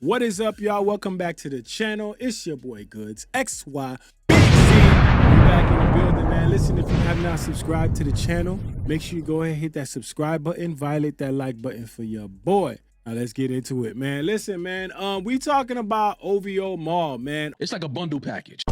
What is up, y'all? Welcome back to the channel. It's your boy Goods, XY. We back in the building, man. Listen, if you have not subscribed to the channel, make sure you go ahead and hit that subscribe button, violate that like button for your boy. Now let's get into it, man. Listen, man, we talking about OVO Maul, man. It's like a bundle package.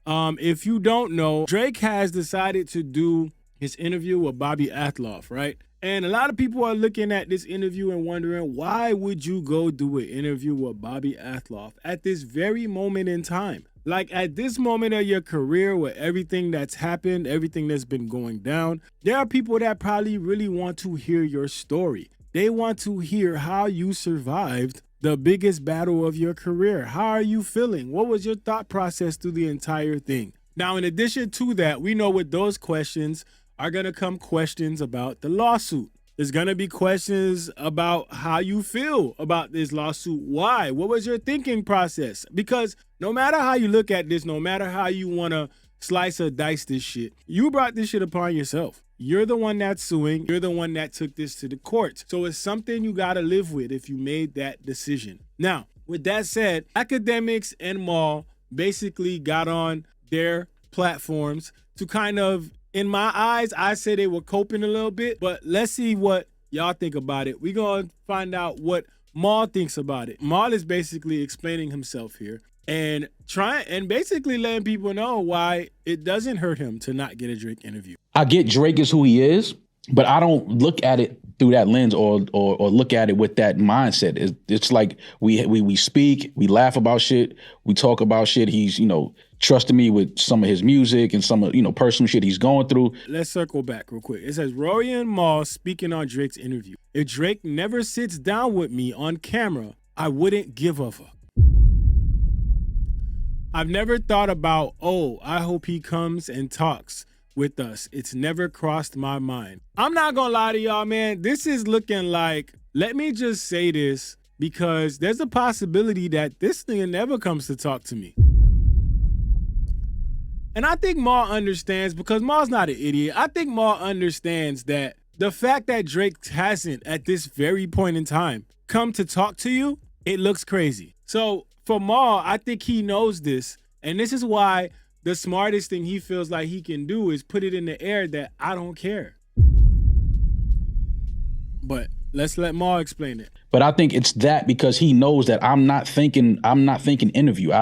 If you don't know, Drake has decided to do his interview with Bobbi Althoff, right? And a lot of people are looking at this interview and wondering, why would you go do an interview with Bobbi Althoff at this very moment in time? Like, at this moment of your career, with everything that's happened, everything that's been going down, there are people that probably really want to hear your story. They want to hear how you survived the biggest battle of your career. How are you feeling? What was your thought process through the entire thing? Now, in addition to that, we know with those questions are going to come questions about the lawsuit. There's going to be questions about how you feel about this lawsuit. Why? What was your thinking process? Because no matter how you look at this, no matter how you want to slice or dice this shit, you brought this shit upon yourself. You're the one that's suing. You're the one that took this to the courts. So it's something you got to live with if you made that decision. Now, with that said, academics and Maul basically got on their platforms to kind of, in my eyes, I say they were coping a little bit, but let's see what y'all think about it. We're going to find out what Maul thinks about it. Maul is basically explaining himself here and basically letting people know why it doesn't hurt him to not get a Drake interview. I get Drake is who he is, but I don't look at it through that lens or look at it with that mindset. It's like we speak, we laugh about shit, we talk about shit. He's, trusting me with some of his music and some of, personal shit he's going through. Let's circle back real quick. It says, Rory and Maul speaking on Drake's interview. If Drake never sits down with me on camera, I wouldn't give a fuck. I've never thought about, I hope he comes and talks with us. It's never crossed my mind. I'm not gonna lie to y'all, man. This is looking like, let me just say this, because there's a possibility that this thing never comes to talk to me. And I think Maul understands, because Maul's not an idiot. I think Maul understands that the fact that Drake hasn't, at this very point in time, come to talk to you, it looks crazy. So for Maul, I think he knows this. And this is why the smartest thing he feels like he can do is put it in the air that I don't care. But let's let Maul explain it. But I think it's that because he knows that I'm not thinking interview.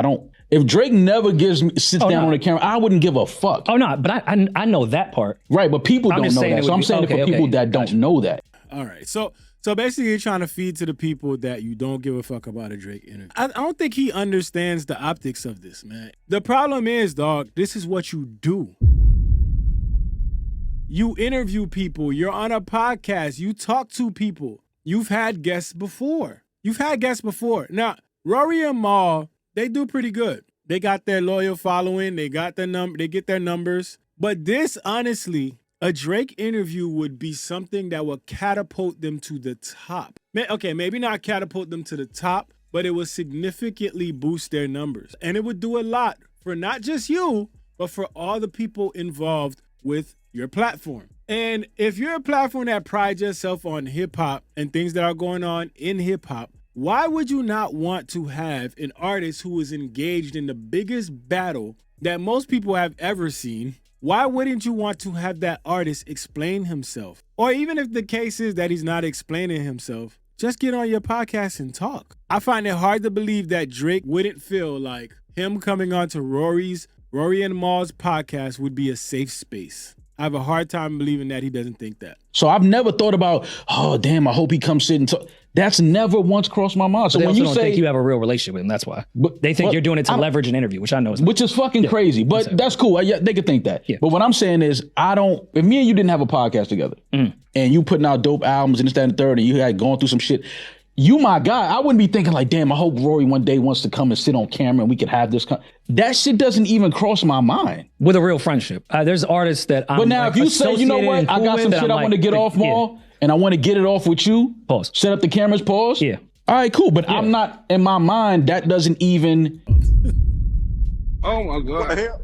If Drake never sits down on the camera, I wouldn't give a fuck. Oh, no, but I know that part. Right, but people don't know that. So I'm saying it for people that don't know that. All right, so basically you're trying to feed to the people that you don't give a fuck about a Drake interview. I don't think he understands the optics of this, man. The problem is, dog, this is what you do. You interview people. You're on a podcast. You talk to people. You've had guests before. Now, Rory and Maul, they do pretty good. They got their loyal following. They got they get their numbers. But this, honestly, a Drake interview would be something that would catapult them to the top. Okay, maybe not catapult them to the top, but it would significantly boost their numbers. And it would do a lot for not just you, but for all the people involved with your platform. And if you're a platform that prides yourself on hip hop and things that are going on in hip hop, why would you not want to have an artist who is engaged in the biggest battle that most people have ever seen? Why wouldn't you want to have that artist explain himself? Or even if the case is that he's not explaining himself, just get on your podcast and talk. I find it hard to believe that Drake wouldn't feel like him coming on to Rory and Maul's podcast would be a safe space. I have a hard time believing that he doesn't think that. So I've never thought about, oh, damn, I hope he comes sit and talk. That's never once crossed my mind. So when you don't think you have a real relationship with him, that's why. They think you're doing it to leverage an interview, which I know is which is fucking crazy. But exactly. That's cool. Yeah, they could think that. Yeah. But what I'm saying is, if me and you didn't have a podcast together, and you putting out dope albums and this, that, and the third, and you had gone through some shit, you my guy, I wouldn't be thinking like, damn, I hope Rory one day wants to come and sit on camera and we could have this. That shit doesn't even cross my mind. With a real friendship. There's artists that I'm But now if you say, you know what, I got some shit I want to get off, Maul, and I want to get it off with you. Pause. Set up the cameras, pause. Yeah. All right, cool. But I'm not, in my mind, that doesn't even. Oh my God.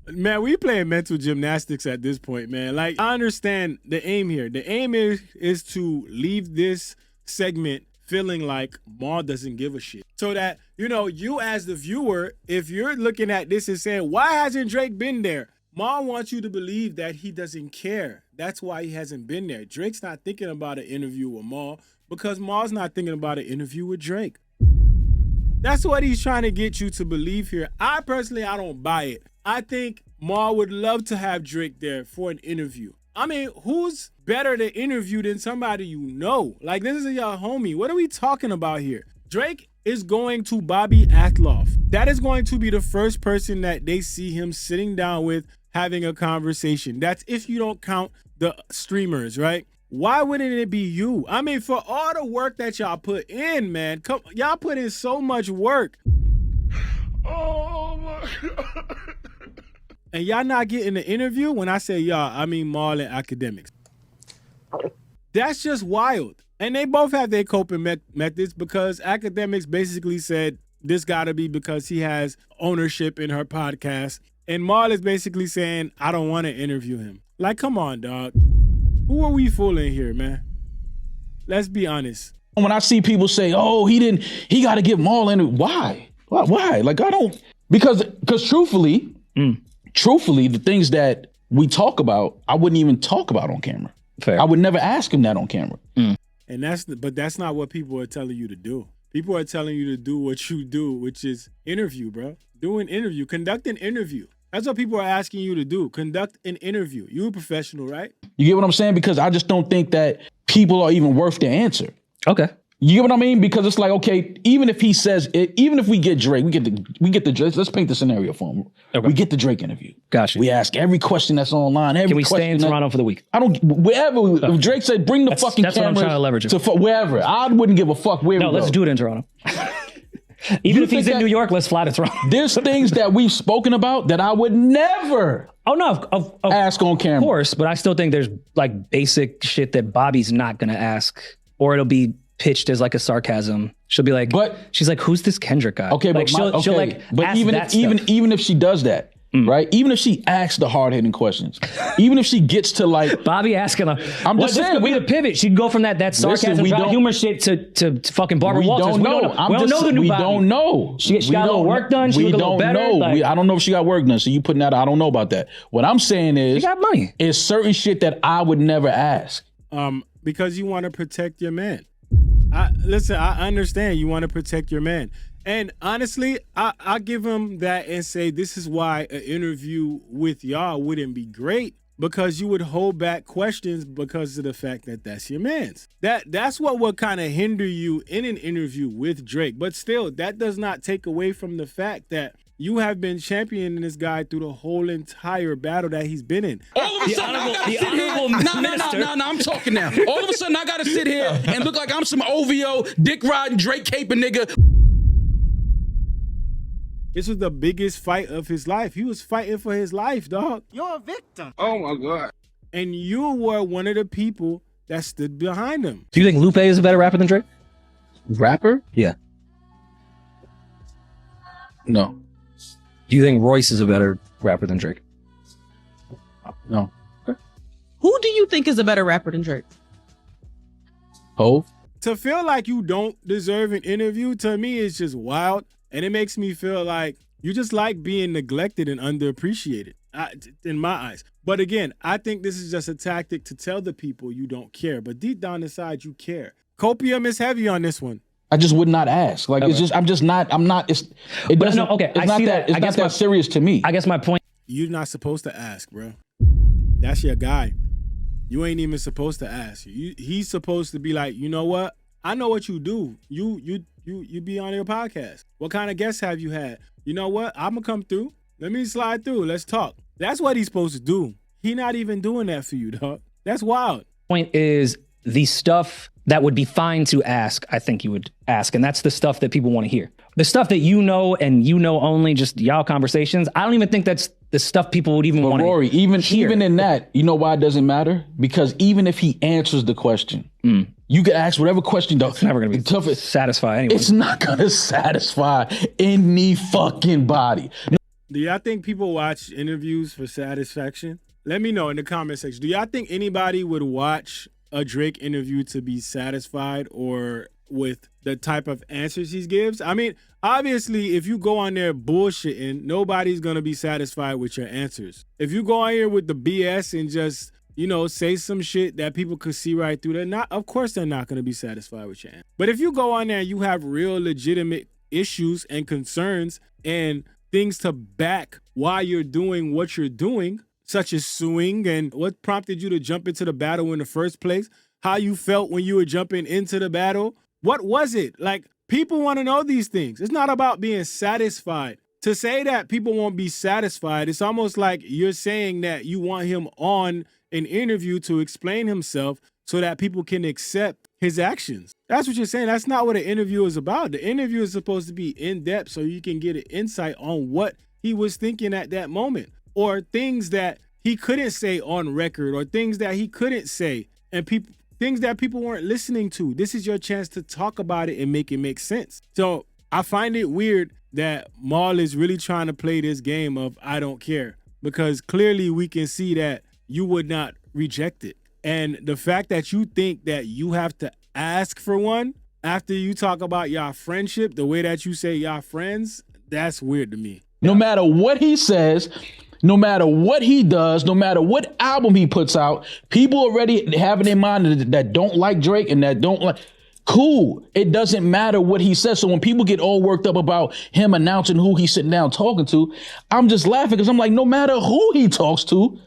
Man, we playing mental gymnastics at this point, man. Like, I understand the aim here. The aim is to leave this segment feeling like Maul doesn't give a shit. So that, you as the viewer, if you're looking at this and saying, why hasn't Drake been there? Maul wants you to believe that he doesn't care. That's why he hasn't been there. Drake's not thinking about an interview with Maul because Maul's not thinking about an interview with Drake. That's what he's trying to get you to believe here. I don't buy it. I think Maul would love to have Drake there for an interview. I mean, who's better to interview than somebody you know? Like, this is your homie. What are we talking about here? Drake is going to Bobbi Althoff. That is going to be the first person that they see him sitting down with, having a conversation. That's if you don't count the streamers, right? Why wouldn't it be you? I mean, for all the work that y'all put in, man, y'all put in so much work. Oh my God. And y'all not getting the interview? When I say y'all, I mean Maul and Academics. That's just wild. And they both have their coping methods because Academics basically said this gotta be because he has ownership in her podcast. And Maul is basically saying, I don't want to interview him. Like, come on, dog. Who are we fooling here, man? Let's be honest. When I see people say, oh, he got to get Maul in. Why? Like, I don't, because truthfully, the things that we talk about, I wouldn't even talk about on camera. Fair. I would never ask him that on camera. And that's not what people are telling you to do. People are telling you to do what you do, which is interview, bro. Do an interview. Conduct an interview. That's what people are asking you to do. Conduct an interview. You're a professional, right? You get what I'm saying? Because I just don't think that people are even worth the answer. Okay. You get what I mean? Because it's like, okay, even if he says it, even if we get Drake, we get the Drake. Let's paint the scenario for him. Okay. We get the Drake interview. Gotcha. We ask every question that's online. Can we stay in Toronto for the week? I don't. Wherever. If Drake said, bring the fucking cameras. That's what I'm trying to leverage. Wherever. I wouldn't give a fuck where we go. No, let's do it in Toronto. Even if he's in New York, let's fly to Toronto. There's things that we've spoken about that I would never ask on camera. Of course, but I still think there's like basic shit that Bobby's not going to ask, or it'll be pitched as like a sarcasm. She'll be like, she's like, who's this Kendrick guy? Okay, like, but she'll like ask even if she does that, right? Even if she asks the hard-hitting questions, even if she gets to like Bobby asking her, I'm just saying, we could pivot. She'd go from that sarcasm, dry humor shit to fucking Barbara Walters. We don't know the new Bobby. We don't know. She got a little work done. She looked a little better. I don't know if she got work done. So you putting that, I don't know about that. What I'm saying is, she got money. It's certain shit that I would never ask. Because you want to protect your man. Listen, I understand you want to protect your man. And honestly, I give him that and say this is why an interview with y'all wouldn't be great, because you would hold back questions because of the fact that that's your man's. That's what would kind of hinder you in an interview with Drake. But still, that does not take away from the fact that you have been championing this guy through the whole entire battle that he's been in. All of a sudden, I gotta sit here. No, I'm talking now. All of a sudden, I gotta sit here and look like I'm some OVO, dick riding, Drake caping nigga. This was the biggest fight of his life. He was fighting for his life, dog. You're a victim. Oh my God. And you were one of the people that stood behind him. Do you think Lupe is a better rapper than Drake? Rapper? Yeah. No. Do you think Royce is a better rapper than Drake? No. Okay. Who do you think is a better rapper than Drake? Hov? To feel like you don't deserve an interview, to me, is just wild. And it makes me feel like you just like being neglected and underappreciated, in my eyes. But again, I think this is just a tactic to tell the people you don't care. But deep down inside, you care. Copium is heavy on this one. I just would not ask. Like, it's just, I'm not, it's not that serious to me. I guess my point. You're not supposed to ask, bro. That's your guy. You ain't even supposed to ask. He's supposed to be like, you know what? I know what you do. You be on your podcast. What kind of guests have you had? You know what? I'm gonna come through. Let me slide through. Let's talk. That's what he's supposed to do. He not even doing that for you, dog. That's wild. Point is, the stuff that would be fine to ask, I think you would ask. And that's the stuff that people want to hear. The stuff that you know and you know only, just y'all conversations, I don't even think that's the stuff people would even want to Rory, even in that, you know why it doesn't matter? Because even if he answers the question, you can ask whatever question, though. It's never going to be satisfy anyone. It's not going to satisfy any fucking body. Do y'all think people watch interviews for satisfaction? Let me know in the comment section. Do y'all think anybody would watch a Drake interview to be satisfied, or with the type of answers he gives. I mean, obviously, if you go on there bullshitting, nobody's going to be satisfied with your answers. If you go on here with the BS and just, say some shit that people could see right through, of course they're not going to be satisfied with your answer. But if you go on there and you have real legitimate issues and concerns and things to back why you're doing what you're doing, such as suing and what prompted you to jump into the battle in the first place, how you felt when you were jumping into the battle. What was it? Like, people want to know these things. It's not about being satisfied. To say that people won't be satisfied, it's almost like you're saying that you want him on an interview to explain himself so that people can accept his actions. That's what you're saying. That's not what an interview is about. The interview is supposed to be in-depth so you can get an insight on what he was thinking at that moment, or things that he couldn't say on record, or things that he couldn't say, and things that people weren't listening to. This is your chance to talk about it and make it make sense. So I find it weird that Maul is really trying to play this game of I don't care, because clearly we can see that you would not reject it. And the fact that you think that you have to ask for one after you talk about y'all friendship, the way that you say y'all friends, that's weird to me. No matter what he says, no matter what he does, no matter what album he puts out, people already have in their mind that don't like Drake and that don't like. Cool. It doesn't matter what he says. So when people get all worked up about him announcing who he's sitting down talking to, I'm just laughing because I'm like, no matter who he talks to,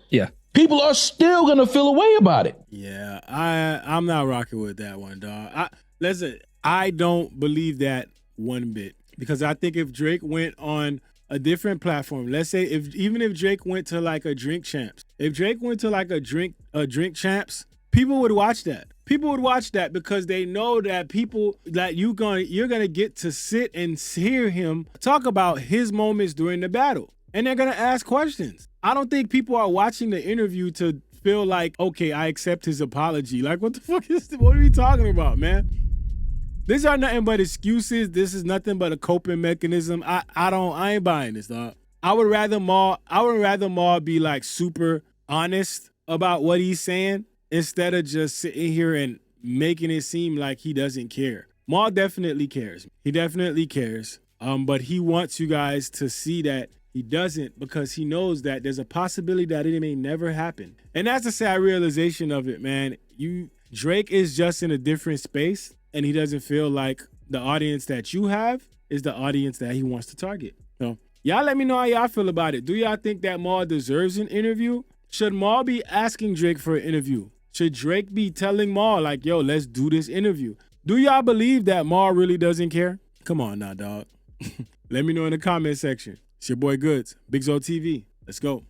people are still going to feel a way about it. Yeah, I'm not rocking with that one, dog. Listen, I don't believe that one bit, because I think if Drake went on a different platform, let's say even if Drake went to like a Drink Champs, if Drake went to like a Drink Champs, people would watch that. People would watch that because they know that you're gonna get to sit and hear him talk about his moments during the battle, and they're gonna ask questions. I don't think people are watching the interview to feel like, okay, I accept his apology. Like, what the fuck is this? What are we talking about, man? These are nothing but excuses. This is nothing but a coping mechanism. I ain't buying this, dog. I would rather Maul be like super honest about what he's saying instead of just sitting here and making it seem like he doesn't care. Maul definitely cares. He definitely cares. But he wants you guys to see that he doesn't, because he knows that there's a possibility that it may never happen. And that's the sad realization of it, man. Drake is just in a different space, and he doesn't feel like the audience that you have is the audience that he wants to target. So y'all let me know how y'all feel about it. Do y'all think that Maul deserves an interview? Should Maul be asking Drake for an interview? Should Drake be telling Maul, like, yo, let's do this interview? Do y'all believe that Maul really doesn't care? Come on now, dog. Let me know in the comment section. It's your boy Goods, BigZoeTV. Let's go.